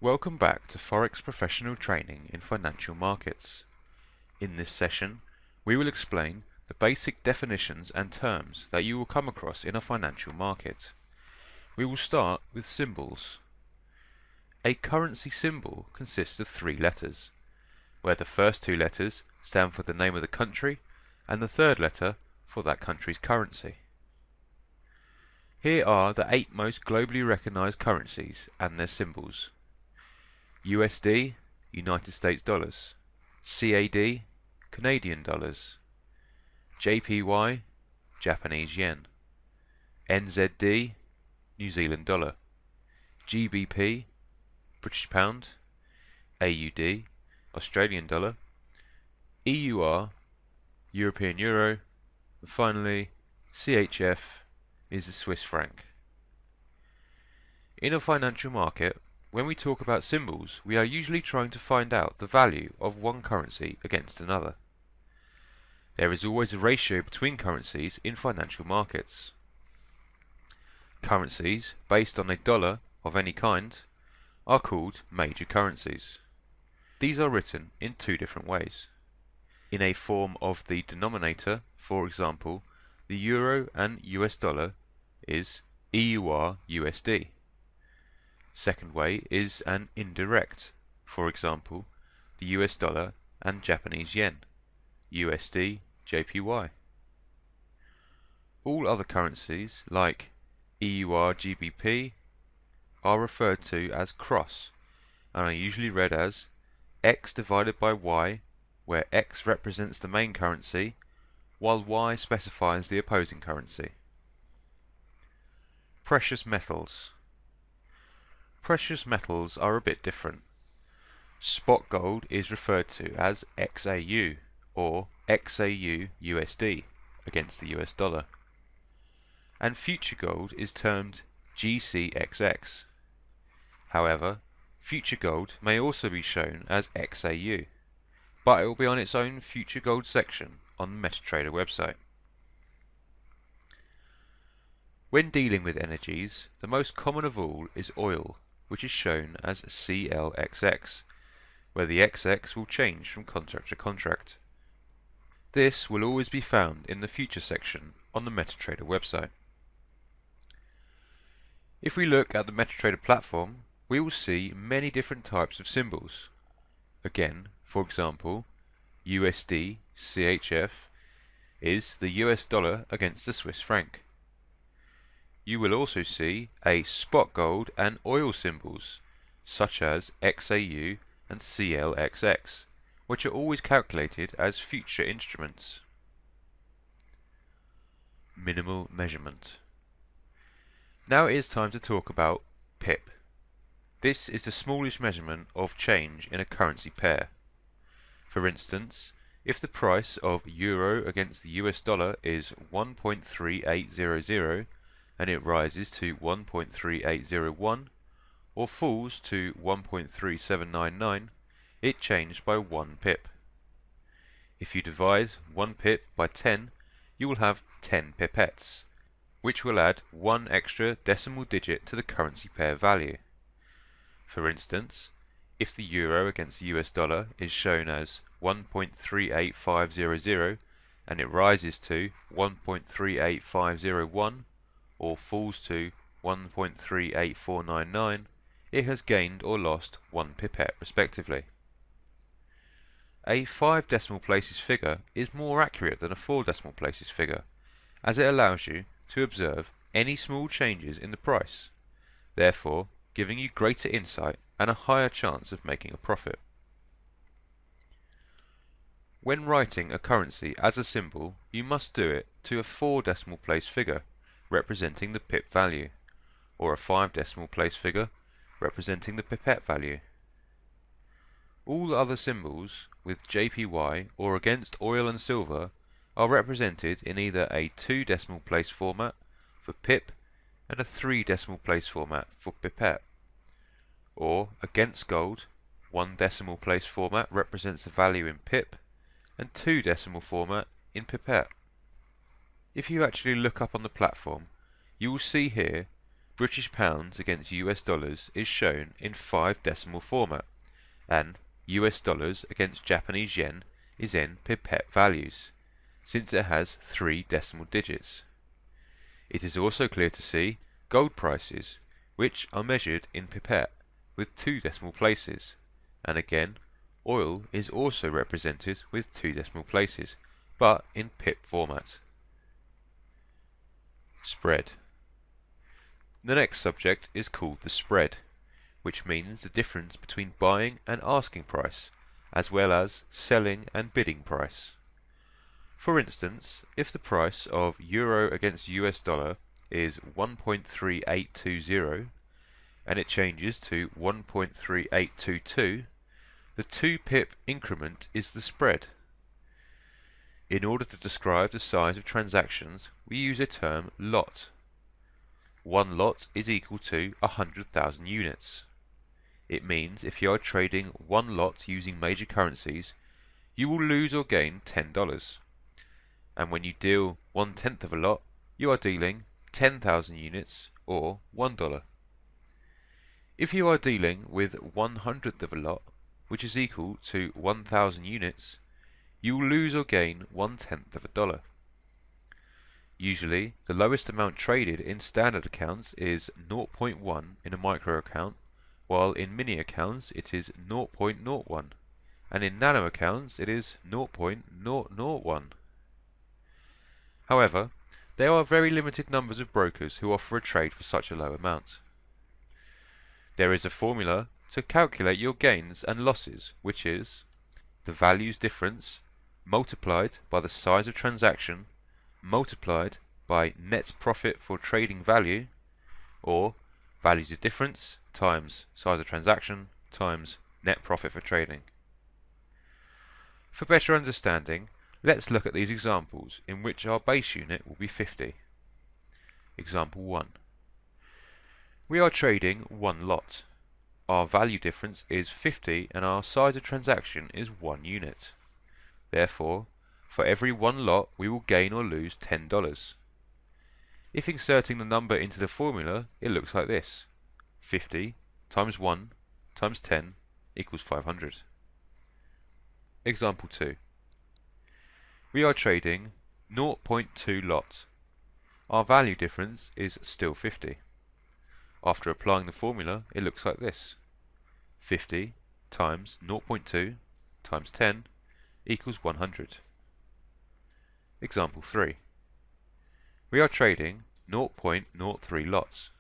Welcome back to Forex Professional Training in Financial Markets. In this session, we will explain the basic definitions and terms that you will come across in a financial market. We will start with symbols. A currency symbol consists of 3 letters, where the first 2 letters stand for the name of the country and the third letter for that country's currency. Here are the 8 most globally recognized currencies and their symbols. USD, United States dollars. CAD, Canadian dollars. JPY, Japanese yen. NZD, New Zealand dollar. GBP, British pound. AUD, Australian dollar. EUR, European euro. And finally, CHF is the Swiss franc. In a financial market, when we talk about symbols, we are usually trying to find out the value of one currency against another. There is always a ratio between currencies in financial markets. Currencies based on a dollar of any kind are called major currencies. These are written in 2 different ways. In a form of the denominator, for example, the euro and US dollar is EUR USD. Second way is an indirect, for example, the US dollar and Japanese yen, USD JPY. All other currencies, like EUR GBP, are referred to as cross and are usually read as X divided by Y, where X represents the main currency, while Y specifies the opposing currency. Precious metals. Precious metals are a bit different. Spot gold is referred to as XAU or XAU USD against the US dollar, and future gold is termed GCXX. However, future gold may also be shown as XAU, but it will be on its own future gold section on the MetaTrader website. When dealing with energies, the most common of all is oil, which is shown as CLXX, where the XX will change from contract to contract. This will always be found in the future section on the MetaTrader website. If we look at the MetaTrader platform, we will see many different types of symbols. Again, for example, USD CHF is the US dollar against the Swiss franc. You will also see a spot gold and oil symbols, such as XAU and CLXX, which are always calculated as future instruments. Minimal measurement. Now it is time to talk about pip. This is the smallest measurement of change in a currency pair. For instance, if the price of euro against the US dollar is 1.3800 and it rises to 1.3801 or falls to 1.3799, it changed by 1 pip. If you divide 1 pip by 10, you will have 10 pipettes, which will add 1 extra decimal digit to the currency pair value. For instance, if the euro against the US dollar is shown as 1.38500 and it rises to 1.38501 or falls to 1.38499, it has gained or lost 1 pipette respectively. A 5 decimal places figure is more accurate than a 4 decimal places figure, as it allows you to observe any small changes in the price, therefore giving you greater insight and a higher chance of making a profit. When writing a currency as a symbol, you must do it to a 4 decimal place figure representing the pip value, or a 5 decimal place figure representing the pipette value. All other symbols with JPY or against oil and silver are represented in either a 2 decimal place format for pip and a 3 decimal place format for pipette, or against gold, 1 decimal place format represents the value in pip and 2 decimal format in pipette. If you actually look up on the platform, you will see here British pounds against US dollars is shown in 5 decimal format, and US dollars against Japanese yen is in pipette values, since it has 3 decimal digits. It is also clear to see gold prices, which are measured in pipette with 2 decimal places, and again oil is also represented with 2 decimal places, but in pip format. Spread. The next subject is called the spread, which means the difference between buying and asking price, as well as selling and bidding price. For instance, if the price of euro against US dollar is 1.3820 and it changes to 1.3822, the 2 pip increment is the spread. In order to describe the size of transactions, we use a term lot. One lot is equal to 100,000 units. It means if you are trading one lot using major currencies, you will lose or gain $10. And when you deal 1/10 of a lot, you are dealing 10,000 units or $1. If you are dealing with 1/100th of a lot, which is equal to 1,000 units, you will lose or gain 1/10 of a dollar. Usually, the lowest amount traded in standard accounts is 0.1 in a micro account, while in mini accounts it is 0.01, and in nano accounts it is 0.001. However, there are very limited numbers of brokers who offer a trade for such a low amount. There is a formula to calculate your gains and losses, which is the values difference multiplied by the size of transaction multiplied by net profit for trading value, or values of difference times size of transaction times net profit for trading. For better understanding, let's look at these examples in which our base unit will be 50. Example 1. We are trading one lot. Our value difference is 50 and our size of transaction is 1 unit. Therefore, for every one lot we will gain or lose $10. If inserting the number into the formula, it looks like this. 50 times 1 times 10 equals 500. Example 2. We are trading 0.2 lot. Our value difference is still 50. After applying the formula, it looks like this. 50 times 0.2 times 10 equals 100. Example 3. We are trading 0.03 lots.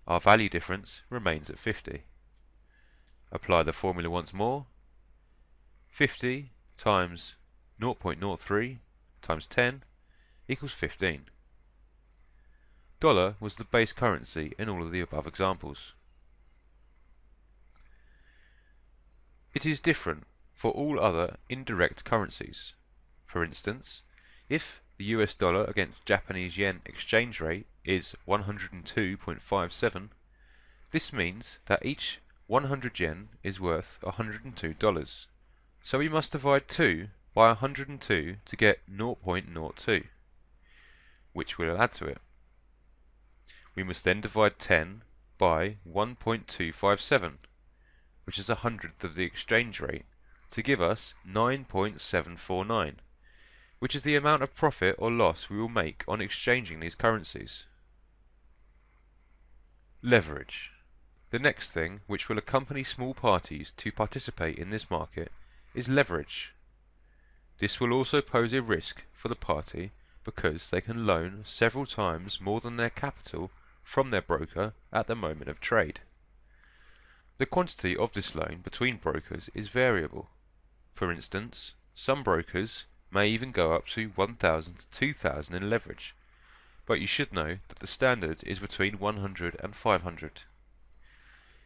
Our value difference remains at 50. Apply the formula once more. 50 times 0.03 times 10 equals 15. Dollar was the base currency in all of the above examples. It is different for all other indirect currencies. For instance, if the US dollar against Japanese yen exchange rate is 102.57, this means that each 100 yen is worth $102. So we must divide 2 by 102 to get 0.02, which will add to it. We must then divide 10 by 1.257, which is 100th of the exchange rate, to give us 9.749, which is the amount of profit or loss we will make on exchanging these currencies. Leverage. The next thing which will accompany small parties to participate in this market is leverage. This will also pose a risk for the party because they can loan several times more than their capital from their broker at the moment of trade. The quantity of this loan between brokers is variable. For instance, some brokers may even go up to 1,000 to 2,000 in leverage, but you should know that the standard is between 100 and 500.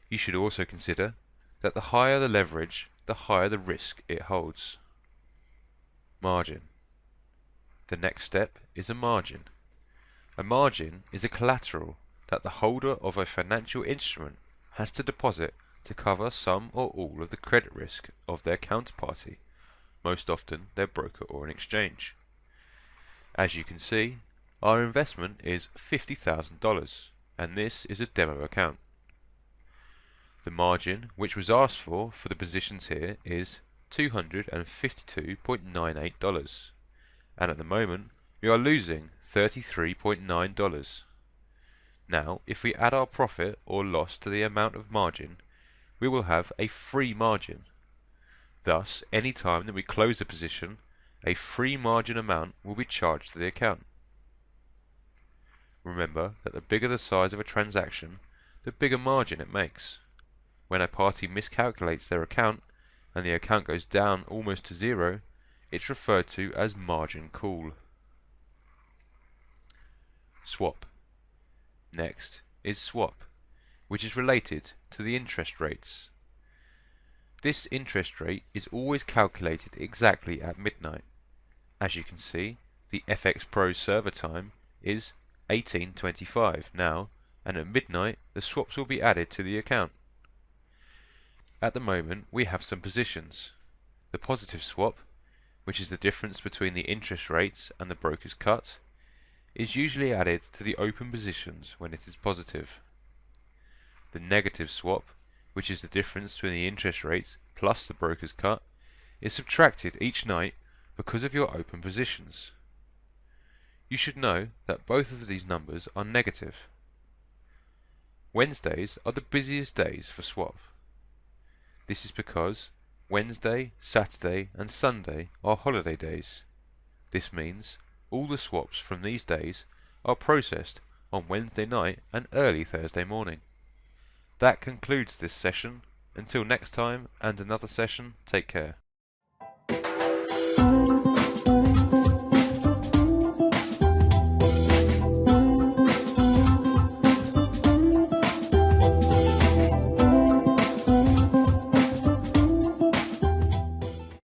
You should also consider that the higher the leverage, the higher the risk it holds. Margin. The next step is a margin. A margin is a collateral that the holder of a financial instrument has to deposit to cover some or all of the credit risk of their counterparty, most often their broker or an exchange. As you can see, our investment is $50,000, and this is a demo account. The margin which was asked for the positions here is $252.98, and at the moment we are losing $33.9. Now, if we add our profit or loss to the amount of margin, we will have a free margin. Thus, any time that we close a position, a free margin amount will be charged to the account. Remember that the bigger the size of a transaction, the bigger margin it makes. When a party miscalculates their account and the account goes down almost to zero, it's referred to as margin call. Swap. Next is swap, which is related to the interest rates. This interest rate is always calculated exactly at midnight. As you can see, the FX Pro server time is 18:25 now, and at midnight the swaps will be added to the account. At the moment we have some positions. The positive swap, which is the difference between the interest rates and the broker's cut, is usually added to the open positions when it is positive. The negative swap, which is the difference between the interest rates plus the broker's cut, is subtracted each night because of your open positions. You should know that both of these numbers are negative. Wednesdays are the busiest days for swap. This is because Wednesday, Saturday and Sunday are holiday days. This means all the swaps from these days are processed on Wednesday night and early Thursday morning. That concludes this session. Until next time and another session, take care.